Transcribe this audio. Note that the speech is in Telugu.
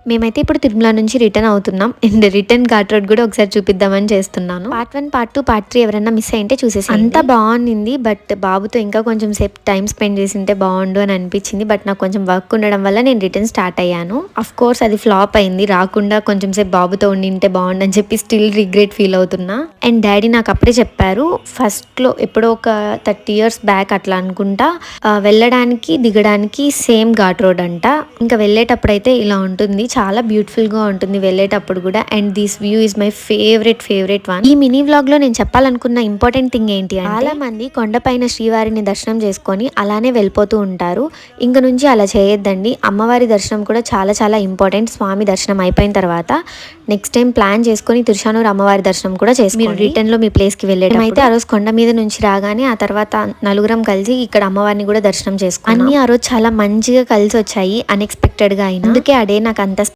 మేమైతే ఇప్పుడు తిరుమల నుంచి రిటర్న్ అవుతున్నాం అండ్ రిటర్న్ ఘాట్ రోడ్ కూడా ఒకసారి చూపిద్దామని చేస్తున్నాను. పార్ట్ 1, పార్ట్ 2, పార్ట్ 3 ఎవరైనా మిస్ అయింటే చూసేసి. అంతా బాగుంది, బట్ బాబుతో ఇంకా కొంచెం సేపు టైం స్పెండ్ చేసింటే బాగుండు అని అనిపించింది. బట్ నాకు కొంచెం వర్క్ ఉండడం వల్ల నేను రిటర్న్ స్టార్ట్ అయ్యాను. అఫ్ కోర్స్ అది ఫ్లాప్ అయింది, రాకుండా కొంచెం సేపు బాబుతో ఉండింటే బాగుండు అని చెప్పి స్టిల్ రిగ్రెట్ ఫీల్ అవుతున్నా. అండ్ డాడీ నాకు అప్పుడే చెప్పారు, ఫస్ట్లో ఎప్పుడో ఒక 30 years బ్యాక్ అట్లా అనుకుంటా వెళ్ళడానికి దిగడానికి సేమ్ ఘాట్ రోడ్ అంట. ఇంకా వెళ్ళేటప్పుడు అయితే ఇలా ఉంటుంది, చాలా బ్యూటిఫుల్ గా ఉంటుంది వెళ్ళేటప్పుడు కూడా. And this view is my favourite one. ఈ మినీ వ్లాగ్ లో నేను చెప్పాలనుకున్న ఇంపార్టెంట్ థింగ్ ఏంటి అంటే, చాలా మంది కొండపైన శ్రీవారిని దర్శనం చేసుకొని అలానే వెళ్ళిపోతూ ఉంటారు. ఇంక నుంచి అలా చేయొద్దండి. అమ్మవారి దర్శనం కూడా చాలా చాలా ఇంపార్టెంట్. స్వామి దర్శనం అయిపోయిన తర్వాత నెక్స్ట్ టైం ప్లాన్ చేసుకుని తిరుచానూరు అమ్మవారి దర్శనం కూడా చేసుకోండి. మీరు రిటర్న్ లో మీ ప్లేస్ కి వెళ్ళేటప్పుడు అయితే ఆ రోజు కొండ మీద నుంచి రాగానే ఆ తర్వాత నలుగురం కలిసి ఇక్కడ అమ్మవారిని కూడా దర్శనం చేసుకున్నాం. అన్ని ఆ రోజు చాలా మంచిగా కలిసి వచ్చాయి, అన్ఎక్స్పెక్టెడ్ గా అయినా. అందుకే ఆ డే నాకు అంత